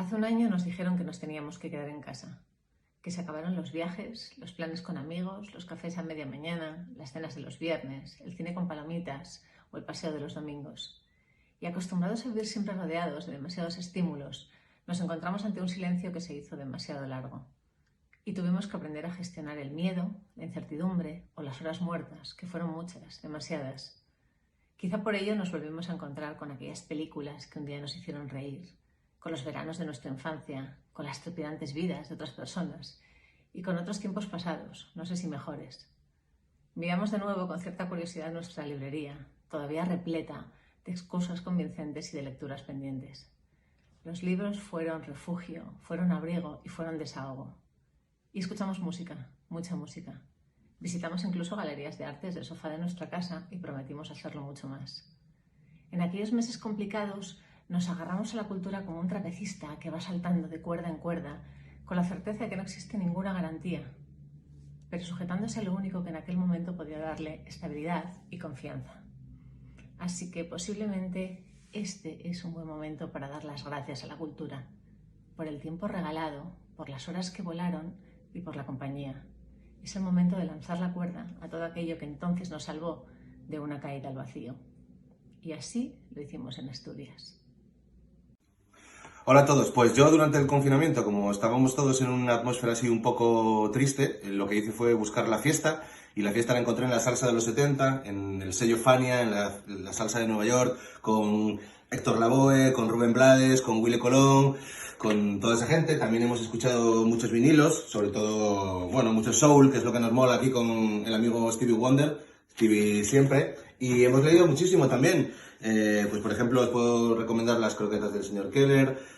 Hace un año nos dijeron que nos teníamos que quedar en casa, que se acabaron los viajes, los planes con amigos, los cafés a media mañana, las cenas de los viernes, el cine con palomitas o el paseo de los domingos. Y acostumbrados a vivir siempre rodeados de demasiados estímulos, nos encontramos ante un silencio que se hizo demasiado largo. Y tuvimos que aprender a gestionar el miedo, la incertidumbre o las horas muertas, que fueron muchas, demasiadas. Quizá por ello nos volvimos a encontrar con aquellas películas que un día nos hicieron reír, con los veranos de nuestra infancia, con las trepidantes vidas de otras personas y con otros tiempos pasados, no sé si mejores. Miramos de nuevo con cierta curiosidad nuestra librería, todavía repleta de excusas convincentes y de lecturas pendientes. Los libros fueron refugio, fueron abrigo y fueron desahogo. Y escuchamos música, mucha música. Visitamos incluso galerías de arte desde el sofá de nuestra casa y prometimos hacerlo mucho más. En aquellos meses complicados nos agarramos a la cultura como un trapecista que va saltando de cuerda en cuerda con la certeza de que no existe ninguna garantía, pero sujetándose a lo único que en aquel momento podía darle estabilidad y confianza. Así que posiblemente este es un buen momento para dar las gracias a la cultura, por el tiempo regalado, por las horas que volaron y por la compañía. Es el momento de lanzar la cuerda a todo aquello que entonces nos salvó de una caída al vacío. Y así lo hicimos en Asturias. Hola a todos, pues yo durante el confinamiento, como estábamos todos en una atmósfera así un poco triste, lo que hice fue buscar la fiesta, y la fiesta la encontré en la salsa de los 70, en el sello Fania, en la salsa de Nueva York, con Héctor Lavoe, con Rubén Blades, con Willy Colón, con toda esa gente. También hemos escuchado muchos vinilos, sobre todo, bueno, mucho soul, que es lo que nos mola aquí con el amigo Stevie Wonder, Stevie siempre, y hemos leído muchísimo también. Pues por ejemplo os puedo recomendar las croquetas del señor Keller,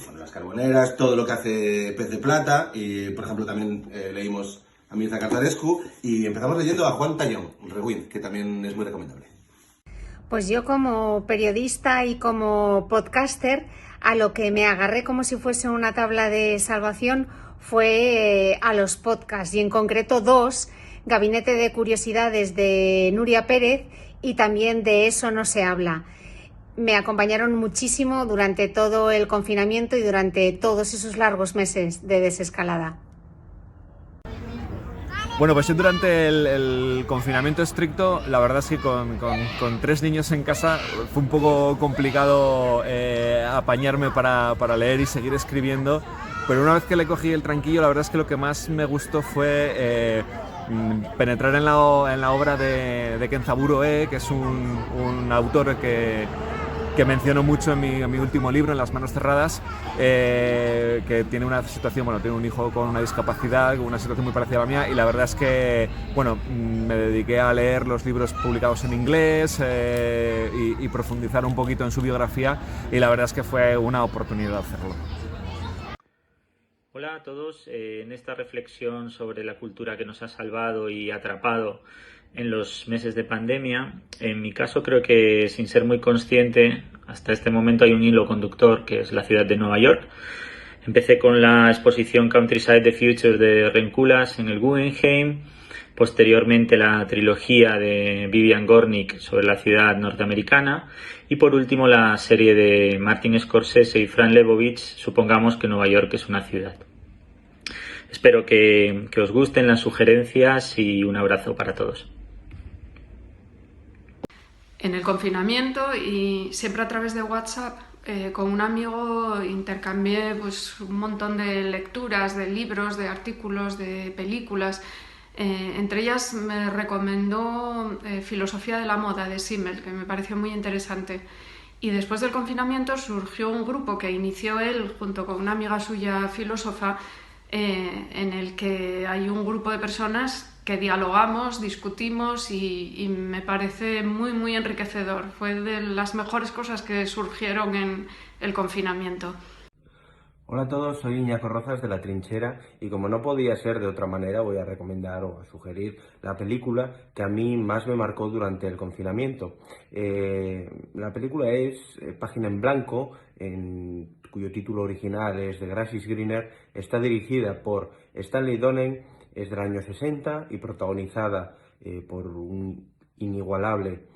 bueno, las carboneras, todo lo que hace Pez de Plata, y por ejemplo también leímos a Mirza Cartarescu y empezamos leyendo a Juan Tallón, Rewind, que también es muy recomendable. Pues yo como periodista y como podcaster, a lo que me agarré como si fuese una tabla de salvación fue a los podcasts, y en concreto dos: Gabinete de Curiosidades de Nuria Pérez y también de Eso no se habla. Me acompañaron muchísimo durante todo el confinamiento y durante todos esos largos meses de desescalada. Bueno, pues yo durante el confinamiento estricto, la verdad es que con 3 niños en casa fue un poco complicado apañarme para leer y seguir escribiendo, pero una vez que le cogí el tranquillo, la verdad es que lo que más me gustó fue penetrar en la obra de Kenzaburo que es un autor que menciono mucho en mi último libro, En las manos cerradas, que tiene una situación, bueno, tiene un hijo con una discapacidad, con una situación muy parecida a la mía, y la verdad es que, bueno, me dediqué a leer los libros publicados en inglés y profundizar un poquito en su biografía, y la verdad es que fue una oportunidad hacerlo. Hola a todos, en esta reflexión sobre la cultura que nos ha salvado y atrapado en los meses de pandemia, en mi caso creo que, sin ser muy consciente, hasta este momento hay un hilo conductor que es la ciudad de Nueva York. Empecé con la exposición Countryside the Future de Renkulas en el Guggenheim, posteriormente la trilogía de Vivian Gornick sobre la ciudad norteamericana y por último la serie de Martin Scorsese y Fran Lebowitz, Supongamos que Nueva York es una ciudad. Espero que os gusten las sugerencias y un abrazo para todos. En el confinamiento y siempre a través de WhatsApp, con un amigo intercambié pues, un montón de lecturas, de libros, de artículos, de películas. Entre ellas me recomendó Filosofía de la moda de Simmel, que me pareció muy interesante. Y después del confinamiento surgió un grupo que inició él junto con una amiga suya filósofa, en el que hay un grupo de personas que dialogamos, discutimos y me parece muy, muy enriquecedor. Fue de las mejores cosas que surgieron en el confinamiento. Hola a todos, soy Iñaco Rozas de La Trinchera y como no podía ser de otra manera voy a recomendar o a sugerir la película que a mí más me marcó durante el confinamiento. La película es Página en Blanco, cuyo título original es The Grass is Greener. Está dirigida por Stanley Donen, es del año 60 y protagonizada por un inigualable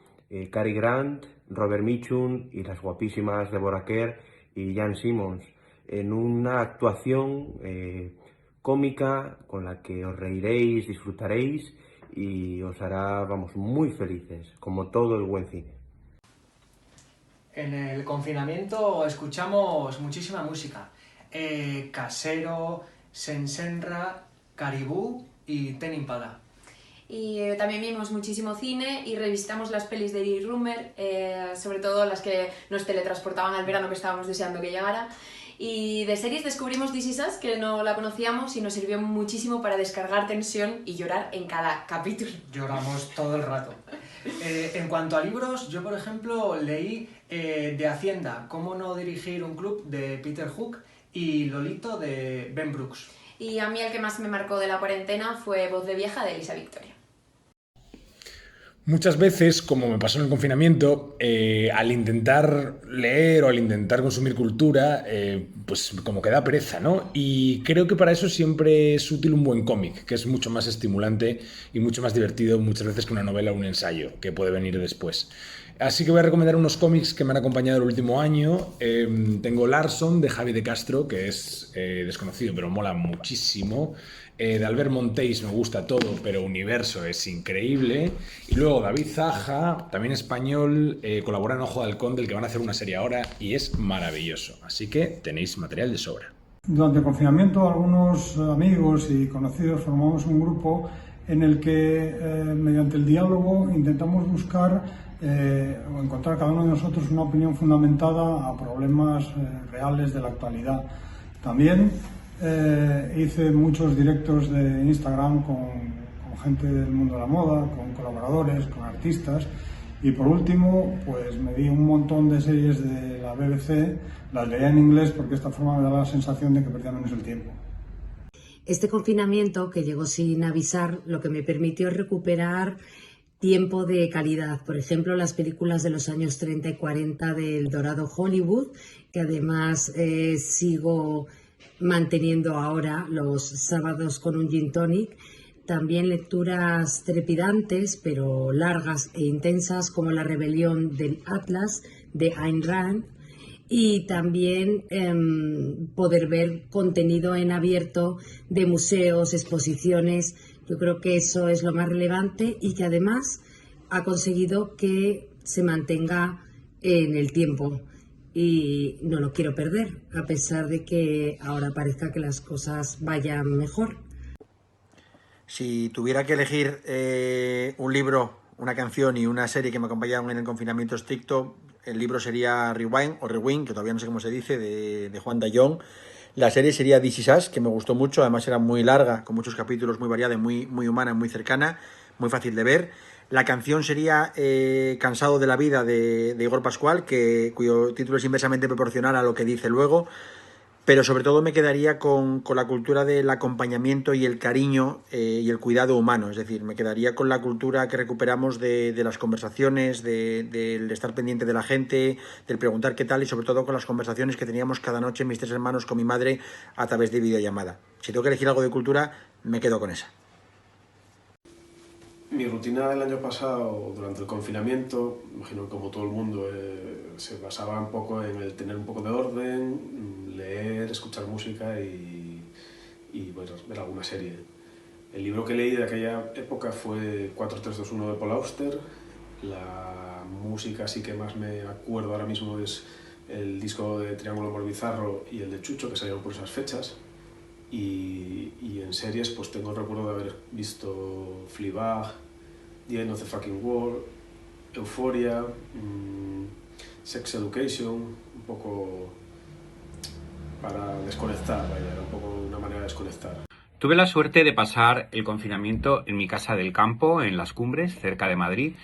Cary Grant, Robert Mitchum y las guapísimas Deborah Kerr y Jan Simmons. en una actuación cómica con la que os reiréis, disfrutaréis y os hará, vamos, muy felices, como todo el buen cine. En el confinamiento escuchamos muchísima música. Casero, Sensenra, Caribú y Ten Impala. Y también vimos muchísimo cine y revisitamos las pelis de Eddie Rumer, sobre todo las que nos teletransportaban al verano que estábamos deseando que llegara. Y de series descubrimos This Is Us, que no la conocíamos y nos sirvió muchísimo para descargar tensión y llorar en cada capítulo. Lloramos todo el rato. En cuanto a libros, yo por ejemplo leí de Hacienda, Cómo no dirigir un club, de Peter Hook, y Lolito, de Ben Brooks. Y a mí el que más me marcó de la cuarentena fue Voz de vieja, de Elisa Victoria. Muchas veces, como me pasó en el confinamiento, al intentar leer o al intentar consumir cultura, pues como que da pereza, ¿no? Y creo que para eso siempre es útil un buen cómic, que es mucho más estimulante y mucho más divertido muchas veces que una novela o un ensayo, que puede venir después. Así que voy a recomendar unos cómics que me han acompañado el último año. Tengo Larson, de Javi de Castro, que es desconocido, pero mola muchísimo. De Albert Monteis me gusta todo, pero Universo es increíble. Y luego David Zaha, también español, colabora en Ojo de Halcón, del que van a hacer una serie ahora, y es maravilloso. Así que tenéis material de sobra. Durante el confinamiento, algunos amigos y conocidos formamos un grupo en el que, mediante el diálogo, intentamos buscar o encontrar cada uno de nosotros una opinión fundamentada a problemas reales de la actualidad. También hice muchos directos de Instagram con gente del mundo de la moda, con colaboradores, con artistas, y por último pues me vi un montón de series de la BBC, las leía en inglés porque esta forma me daba la sensación de que perdía menos el tiempo. Este confinamiento, que llegó sin avisar, lo que me permitió es recuperar tiempo de calidad. Por ejemplo, las películas de los años 30 y 40 del dorado Hollywood, que además sigo manteniendo ahora los sábados con un gin tonic. También lecturas trepidantes, pero largas e intensas, como La rebelión del Atlas, de Ayn Rand. Y también poder ver contenido en abierto de museos, exposiciones. Yo creo que eso es lo más relevante y que además ha conseguido que se mantenga en el tiempo. Y no lo quiero perder, a pesar de que ahora parezca que las cosas vayan mejor. Si tuviera que elegir un libro, una canción y una serie que me acompañaron en el confinamiento estricto, el libro sería Rewind, o Rewind, que todavía no sé cómo se dice, de Juan Dayón. La serie sería This Is Us, que me gustó mucho, además era muy larga, con muchos capítulos, muy variada, muy humana, muy cercana, muy fácil de ver. La canción sería Cansado de la vida, de Igor Pascual, cuyo título es inversamente proporcional a lo que dice luego, pero sobre todo me quedaría con la cultura del acompañamiento y el cariño y el cuidado humano, es decir, me quedaría con la cultura que recuperamos de las conversaciones, del estar pendiente de la gente, del preguntar qué tal y sobre todo con las conversaciones que teníamos cada noche mis 3 hermanos con mi madre a través de videollamada. Si tengo que elegir algo de cultura, me quedo con esa. Mi rutina del año pasado, durante el confinamiento, imagino que como todo el mundo, se basaba un poco en el tener un poco de orden, leer, escuchar música y bueno, ver alguna serie. El libro que leí de aquella época fue 4321 de Paul Auster. La música sí que más me acuerdo ahora mismo es el disco de Triángulo Amor Bizarro y el de Chucho, que salieron por esas fechas. Y en series pues tengo el recuerdo de haber visto Fleabag, The End of the Fucking World, Euphoria, Sex Education, un poco para desconectar, vaya, era un poco una manera de desconectar. Tuve la suerte de pasar el confinamiento en mi casa del campo, en Las Cumbres, cerca de Madrid,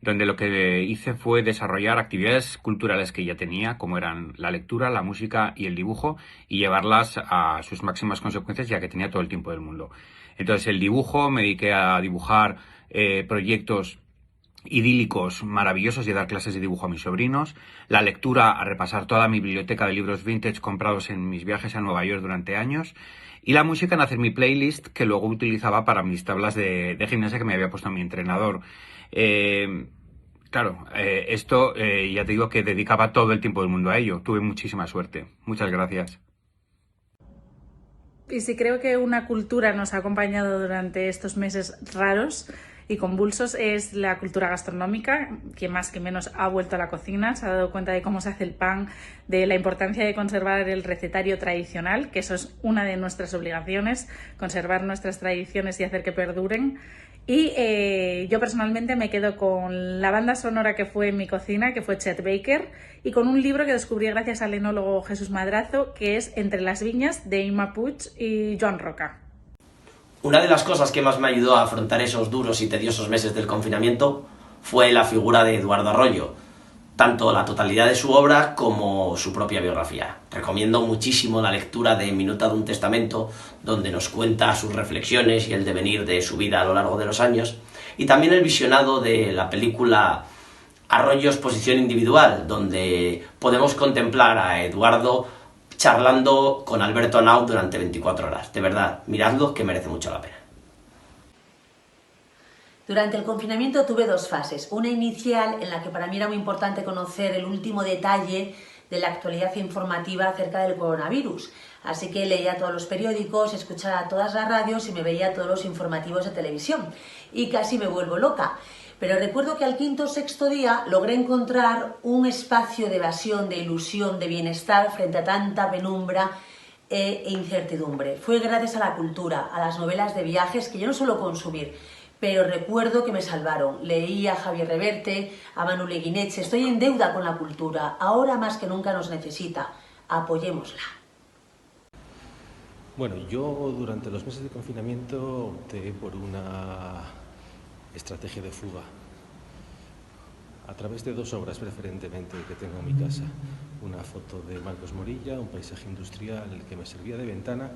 donde lo que hice fue desarrollar actividades culturales que ya tenía, como eran la lectura, la música y el dibujo, y llevarlas a sus máximas consecuencias, ya que tenía todo el tiempo del mundo. Entonces el dibujo, me dediqué a dibujar proyectos idílicos maravillosos y a dar clases de dibujo a mis sobrinos. La lectura, a repasar toda mi biblioteca de libros vintage comprados en mis viajes a Nueva York durante años. Y la música en hacer mi playlist, que luego utilizaba para mis tablas de gimnasia que me había puesto mi entrenador. Claro, esto ya te digo que dedicaba todo el tiempo del mundo a ello. Tuve muchísima suerte. Muchas gracias. Y si creo que una cultura nos ha acompañado durante estos meses raros y convulsos, es la cultura gastronómica, que más que menos ha vuelto a la cocina, se ha dado cuenta de cómo se hace el pan, de la importancia de conservar el recetario tradicional, que eso es una de nuestras obligaciones, conservar nuestras tradiciones y hacer que perduren. Y yo personalmente me quedo con la banda sonora que fue en mi cocina, que fue Chet Baker, y con un libro que descubrí gracias al enólogo Jesús Madrazo, que es Entre las viñas, de Imma Puig y Joan Roca. Una de las cosas que más me ayudó a afrontar esos duros y tediosos meses del confinamiento fue la figura de Eduardo Arroyo, tanto la totalidad de su obra como su propia biografía. Recomiendo muchísimo la lectura de Minuta de un Testamento, donde nos cuenta sus reflexiones y el devenir de su vida a lo largo de los años, y también el visionado de la película Arroyo Exposición Individual, donde podemos contemplar a Eduardo charlando con Alberto Henao durante 24 horas. De verdad, miradlo, que merece mucho la pena. Durante el confinamiento tuve dos fases. Una inicial, en la que para mí era muy importante conocer el último detalle de la actualidad informativa acerca del coronavirus. Así que leía todos los periódicos, escuchaba todas las radios y me veía todos los informativos de televisión. Y casi me vuelvo loca. Pero recuerdo que al quinto o sexto día logré encontrar un espacio de evasión, de ilusión, de bienestar frente a tanta penumbra e incertidumbre. Fue gracias a la cultura, a las novelas de viajes que yo no suelo consumir, pero recuerdo que me salvaron. Leí a Javier Reverte, a Manu Leguineche. Estoy en deuda con la cultura. Ahora más que nunca nos necesita. Apoyémosla. Bueno, yo durante los meses de confinamiento opté por una estrategia de fuga a través de dos obras preferentemente que tengo en mi casa. Una foto de Marcos Morilla, un paisaje industrial que me servía de ventana,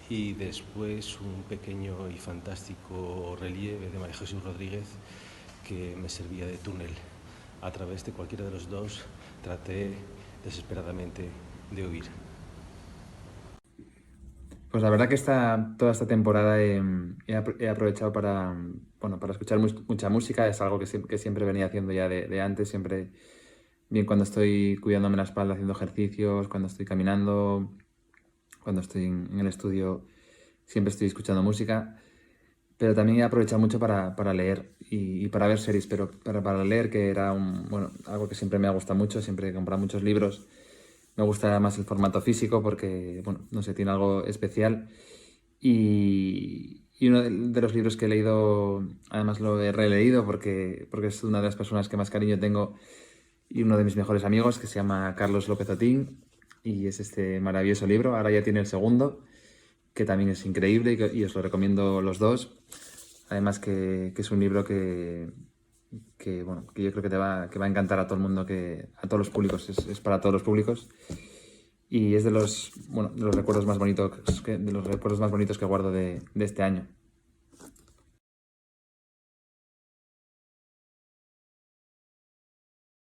y después un pequeño y fantástico relieve de María Jesús Rodríguez que me servía de túnel. A través de cualquiera de los dos traté desesperadamente de huir. Pues la verdad que toda esta temporada he aprovechado para escuchar mucha música. Es algo que siempre venía haciendo ya de antes, siempre bien cuando estoy cuidándome la espalda haciendo ejercicios, cuando estoy caminando, cuando estoy en el estudio, siempre estoy escuchando música. Pero también he aprovechado mucho para leer y para ver series, pero para leer, que era algo que siempre me ha gustado mucho, siempre he comprado muchos libros. Me gusta más el formato físico porque, no sé, tiene algo especial. Y uno de los libros que he leído, además lo he releído porque es una de las personas que más cariño tengo y uno de mis mejores amigos, que se llama Carlos López Otín, y es este maravilloso libro. Ahora ya tiene el segundo, que también es increíble y os lo recomiendo los dos. Además que es un libro que yo creo que va a encantar a todo el mundo, a todos los públicos, es para todos los públicos, y es de los recuerdos más bonitos que guardo de este año.